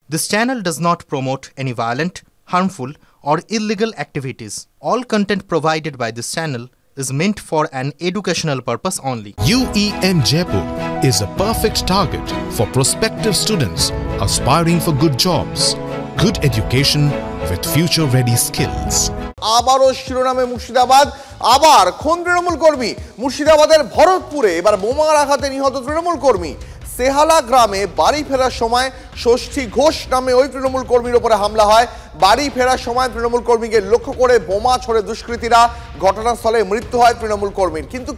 This channel does not promote any violent, harmful, or illegal activities. All content provided by this channel is meant for an educational purpose only. UEN Jaipur is a perfect target for prospective students aspiring for good jobs, good education with future-ready skills. আবারও শিরোনামে মুর্শিদাবাদ, আবার খুন তৃণমূল কর্মী। মুর্শিদাবাদের ভরতপুরে এবার বোমার আঘাতে নিহত তৃণমূল কর্মী। সেহালা গ্রামে বাড়ি ফেরার সময় ষষ্ঠী ঘোষ নামে ওই তৃণমূল কর্মীর উপরে হামলা হয়। বাড়ি ফেরার সময় তৃণমূল কর্মীকে লক্ষ্য করে বোমা ছোড়ে দুষ্কৃতীরা। ঘটনাস্থলে মৃত্যু হয় তৃণমূল কর্মীর। কিন্তু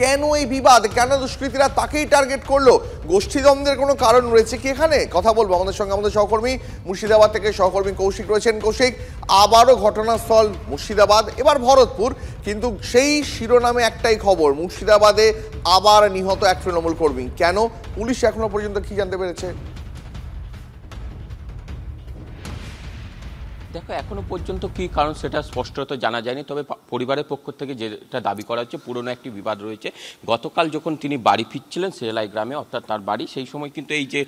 কেন এই বিবাদ, কেন দুষ্কৃতীরা তাকেই টার্গেট করলো? গোষ্ঠীদ্বন্দ্বের কোনো কারণ রয়েছে কি এখানে? কথা বলবো আমাদের সঙ্গে আমাদের সহকর্মী মুর্শিদাবাদ থেকে সহকর্মী কৌশিক রয়েছেন। কৌশিক, আবারও ঘটনাস্থল মুর্শিদাবাদ, এবার ভরতপুর, কিন্তু সেই শিরোনামে একটাই খবর, মুর্শিদাবাদে আবার নিহত এক তৃণমূল কর্মী। কেন? পুলিশ এখনো পর্যন্ত কি জানতে পেরেছে? দেখো, এখনো পর্যন্ত কি কারণ সেটা স্পষ্টত জানা যায়নি। তবে পরিবারের পক্ষ থেকে যেটা দাবি করা হচ্ছে, পুরনো একটি বিবাদ রয়েছে। গতকাল যখন তিনি বাড়ি ফিরছিলেন সেলাই গ্রামে, অর্থাৎ তার বাড়ি, সেই সময় কিন্তু এই যে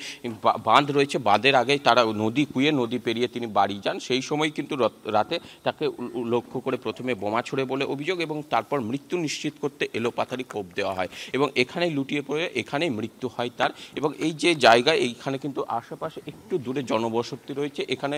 বাঁধ রয়েছে, বাঁধের আগেই তারা নদী পেরিয়ে তিনি বাড়ি যান। সেই সময় কিন্তু রাতে তাকে লক্ষ্য করে প্রথমে বোমা ছুড়ে বলে অভিযোগ, এবং তারপর মৃত্যু নিশ্চিত করতে এলোপাথারি কোপ দেওয়া হয় এবং এখানেই লুটিয়ে পড়ে এখানেই মৃত্যু হয় তার। এবং এই যে জায়গা, এইখানে কিন্তু আশেপাশে একটু দূরে জনবসতি রয়েছে। এখানে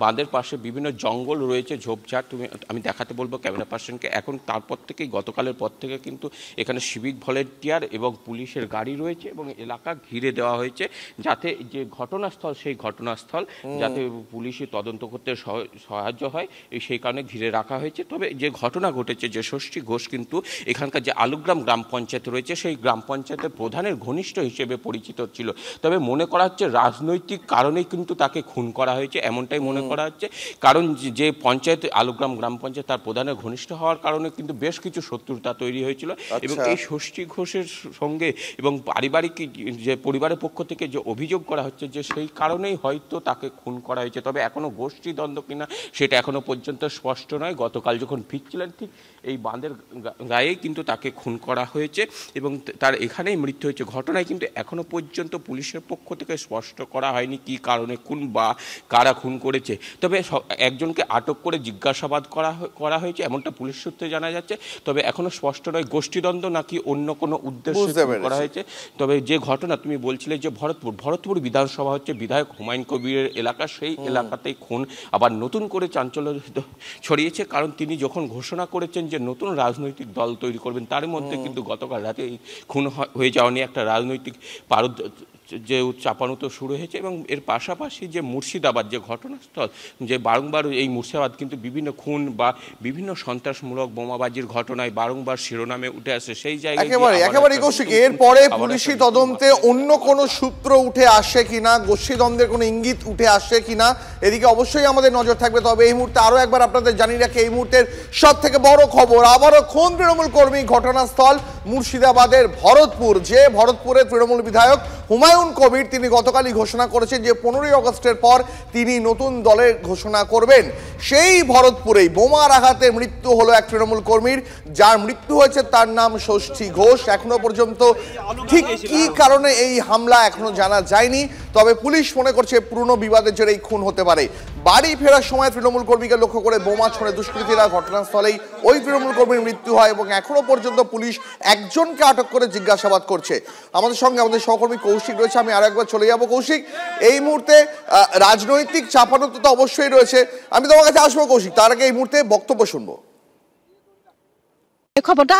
বাঁধের পাশে বিভিন্ন জঙ্গল রয়েছে, ঝোপঝাড়। আমি দেখাতে বলবো ক্যামেরা পার্সনকে। এখন তারপর থেকেই, গতকালের পর থেকে কিন্তু এখানে সিভিক ভলেন্টিয়ার এবং পুলিশের গাড়ি রয়েছে এবং এলাকা ঘিরে দেওয়া হয়েছে, যাতে যে ঘটনাস্থল, সেই ঘটনাস্থল যাতে পুলিশে তদন্ত করতে সাহায্য হয়, সেই কারণে ঘিরে রাখা হয়েছে। তবে যে ঘটনা ঘটেছে, যে ষষ্ঠী ঘোষ কিন্তু এখানকার যে আলুগ্রাম গ্রাম পঞ্চায়েত রয়েছে, সেই গ্রাম পঞ্চায়েতের প্রধানের ঘনিষ্ঠ হিসেবে পরিচিত ছিল। তবে মনে করা হচ্ছে রাজনৈতিক কারণেই কিন্তু তাকে খুন করা হয়েছে, এমনটাই মনে করা হচ্ছে। কারণ যে পঞ্চায়েত, আলুগ্রাম গ্রাম পঞ্চায়েত, তার প্রধানের ঘনিষ্ঠ হওয়ার কারণে কিন্তু বেশ কিছু শত্রুতা তৈরি হয়েছিল। এবং এই ষষ্ঠী ঘোষের সঙ্গে এবং পারিবারিক যে পরিবারের পক্ষ থেকে যে অভিযোগ করা হচ্ছে, যে সেই কারণেই হয়তো তাকে খুন করা হয়েছে। তবে এখনো গোষ্ঠী দ্বন্দ্ব কিনা সেটা এখনো পর্যন্ত স্পষ্ট নয়। গতকাল যখন ফিরছিলেন ঠিক এই বাঁধের গায়েই কিন্তু তাকে খুন করা হয়েছে এবং তার এখানেই মৃত্যু হয়েছে। ঘটনায় কিন্তু এখনো পর্যন্ত পুলিশের পক্ষ থেকে স্পষ্ট করা হয়নি কি কারণে খুন বা কারা খুন করেছে। তবে একজনকে আটক করে জিজ্ঞাসাবাদ করা হয়েছে, এমনটা পুলিশ সূত্রে জানা যাচ্ছে। তবে এখনো স্পষ্ট নয় গোষ্ঠীদ্বন্দ্ব নাকি অন্য কোনো উদ্দেশ্যে করা হয়েছে। তবে যে ঘটনা তুমি বলছিলে, যে ভরতপুর বিধানসভা হচ্ছে বিধায়ক হুমায়ুন কবিরের এলাকা, সেই এলাকাতেই খুন আবার নতুন করে চাঞ্চল্য ছড়িয়েছে। কারণ তিনি যখন ঘোষণা করেছেন যে নতুন রাজনৈতিক দল তৈরি করবেন, তার মধ্যে কিন্তু গতকাল রাতে এই খুন হয়ে যাওয়া নিয়ে একটা রাজনৈতিক পারদ যে চাপানো তো শুরু হয়েছে। এবং এর পাশাপাশি যে মুর্শিদাবাদ যে ঘটনাস্থল, যে বারংবার এই মুর্শিদাবাদ কিন্তু বিভিন্ন খুন বা বিভিন্ন সন্ত্রাসমূলক বোমাবাজির ঘটনায় বারংবার শিরোনামে উঠে আসে। সেই জায়গায় একেবারে কৌশিক, এরপরে পুলিশি তদন্তে অন্য কোনো সূত্র উঠে আসে কিনা, গোষ্ঠীদ্বন্দ্বের কোনো ইঙ্গিত উঠে আসে কিনা, এদিকে অবশ্যই আমাদের নজর থাকবে। তবে এই মুহূর্তে আরো একবার আপনাদের জানিয়ে রাখি, এই মুহূর্তের সব থেকে বড় খবর, আবারও খুন তৃণমূল কর্মী। ঘটনাস্থল মুর্শিদাবাদের ভরতপুর। যে ভরতপুরের তৃণমূল বিধায়ক হুমায়ুন কবির, তিনি গতকালই ঘোষণা করেছেন যে 15ই আগস্টের পর তিনি নতুন দলের ঘোষণা করবেন। সেই ভরতপুরেই বোমার আঘাতে মৃত্যু হলো এক তৃণমূল কর্মীর। যার মৃত্যু হয়েছে তার নাম ষষ্ঠী ঘোষ। এখনো পর্যন্ত ঠিক কি কারণে এই হামলা এখনো জানা যায়নি। তবে পুলিশ মনে করছে পুরনো বিবাদের জেরে এই খুন হতে পারে। বাড়ি ফেরার সময় তৃণমূল কর্মীকে লক্ষ্য করে বোমা ছোড়ে দুষ্কৃতীরা। ঘটনাস্থলেই ওই তৃণমূল কর্মীর মৃত্যু হয় এবং এখনো পর্যন্ত পুলিশ একজনকে আটক করে জিজ্ঞাসাবাদ করছে। আমাদের সঙ্গে আমাদের সহকর্মী কৌশিক রয়েছে। আমি আরো একবার চলে যাব কৌশিক। এই মুহূর্তে রাজনৈতিক চাপানো তো অবশ্যই রয়েছে, আমি তোমার কাছে আসবো কৌশিক। তার আগে এই মুহূর্তে বক্তব্য শুনবো। খবরটা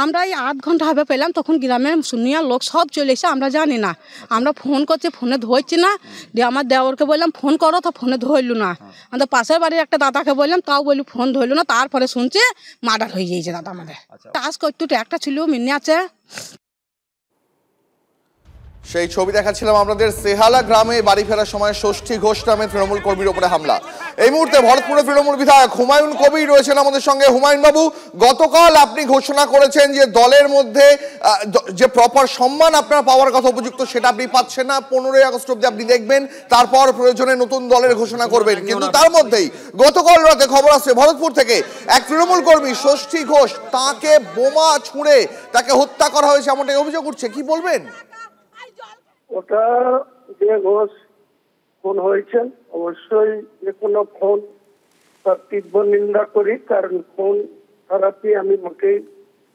আমরা এই 8 ঘন্টা হবে পেলাম, তখন গ্রামের শুনিয়া লোক সব চলে এসে, আমরা জানি না। আমরা ফোন করছি, ফোনে ধরছি না। দিয়ে আমার দেওরকে বললাম ফোন করো, তো ফোনে ধরলু না। আমাদের পাশের বাড়ির একটা দাদাকে বললাম, তাও বলি ফোন ধরলু না। তারপরে শুনছে মার্ডার হয়ে গিয়েছে দাদা আমাদের। কাজ করতে একটা ছিল মিনে আছে। সেই ছবি দেখাচ্ছিলাম আপনাদের। সেহালা গ্রামে বাড়ি ফেরার সময় ষষ্ঠী ঘোষ নামে তৃণমূল কর্মীর উপরে হামলা। এই মুহূর্তে ভরতপুরের তৃণমূল বিধায়ক হুমায়ুন কবির রয়েছেন আমাদের সঙ্গে। হুমায়ুন বাবু, গতকাল আপনি ঘোষণা করেছেন যে দলের মধ্যে যে প্রপার সম্মান আপনার পাওয়ার কথা উপযুক্ত, সেটা আপনি পাচ্ছেন না। 15ই আগস্ট অব্দি আপনি দেখবেন, তারপর প্রয়োজনে নতুন দলের ঘোষণা করবেন। কিন্তু তার মধ্যেই গতকাল রাতে খবর আসছে ভরতপুর থেকে এক তৃণমূল কর্মী ষষ্ঠী ঘোষ, তাকে বোমা ছুঁড়ে তাকে হত্যা করা হয়েছে, এমনটাই অভিযোগ উঠছে। কি বলবেন? ওটা যে ঘোষ ফোন হয়েছেন, অবশ্যই যে কোনো ফোন তার তীব্র নিন্দা করি, কারণ ফোন খারাপই আমি মোটেই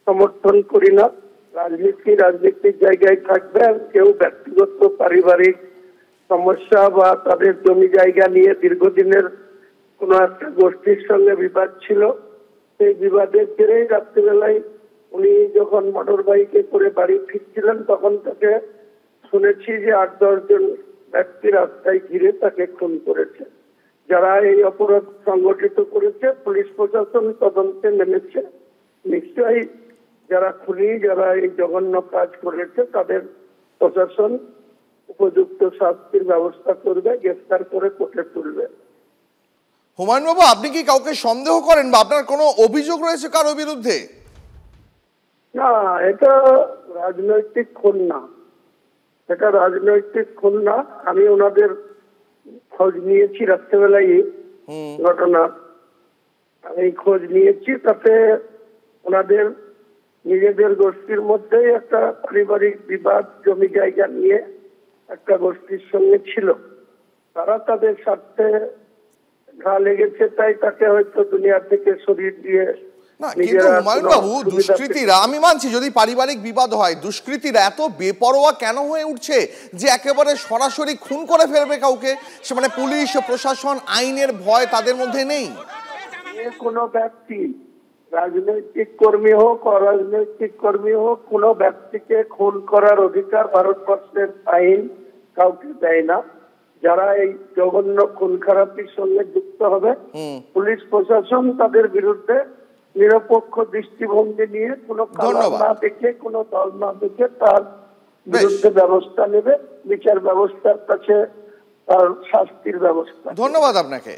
সমর্থন করি না। রাজনীতির জায়গায় থাকবে, আর কেউ ব্যক্তিগত পারিবারিক সমস্যা বা তাদের জমি জায়গা নিয়ে দীর্ঘদিনের কোনো একটা গোষ্ঠীর সঙ্গে বিবাদ ছিল, সেই বিবাদের জেরেই রাত্রিবেলায় উনি যখন মোটর বাইকে করে বাড়ি ফিরছিলেন তখন তাকে শুনেছি যে 8-10 জন ব্যক্তি রাস্তায় ঘিরে তাকে খুন করেছে। যারা এই অপরাধ সংগঠিত করেছে পুলিশ প্রশাসন তদন্তে নেমেছে। নিশ্চয়ই যারা খুনি, যারা এই জঘন্য কাজ করেছে তাদের প্রশাসন উপযুক্ত শাস্তির ব্যবস্থা করবে, গ্রেফতার করে কোর্টে তুলবে। হুমায়ুন বাবু, আপনি কি কাউকে সন্দেহ করেন বা আপনার কোনো অভিযোগ রয়েছে কারো বিরুদ্ধে? না, এটা রাজনৈতিক খুন না, এটা রাজনৈতিক খুন না। আমি ওনাদের খোঁজ নিয়েছি রাত্রেবেলায় ঘটনা, আমি খোঁজ নিয়েছি। তাতে ওনাদের নিজেদের গোষ্ঠীর মধ্যেই একটা পারিবারিক বিবাদ জমি জায়গা নিয়ে একটা গোষ্ঠীর সঙ্গে ছিল। তারা তাদের স্বার্থে ঘা লেগেছে, তাই তাকে হয়তো দুনিয়া থেকে সরিয়ে দিয়ে। না, কিন্তু হুমায়ুন বাবু, দুষ্কৃতীরা, আমি মানছি যদি পারিবারিক বিবাদ হয়, দুষ্কৃতীরা এত বেপরোয়া কেন হয়ে উঠছে যে একেবারে সরাসরি খুন করে ফেলবে কাউকে? সে মানে পুলিশ প্রশাসন, আইনের ভয় তাদের মধ্যে নেই? কোনো ব্যক্তি, রাজনৈতিক কর্মী হোক অরাজনৈতিক কর্মী হোক, কোনো ব্যক্তিকে খুন করার অধিকার ভারতবর্ষের আইন কাউকে দেয় না। যারা এই জঘন্য খুন খারাপির সঙ্গে যুক্ত হবে, পুলিশ প্রশাসন তাদের বিরুদ্ধে নিরপেক্ষ দৃষ্টিভঙ্গি নিয়ে কোনো কালার না দেখে, কোনো দল না দেখে তার বিরুদ্ধে ব্যবস্থা নেবে। বিচার ব্যবস্থার কাছে তার শাস্তির ব্যবস্থা। ধন্যবাদ আপনাকে।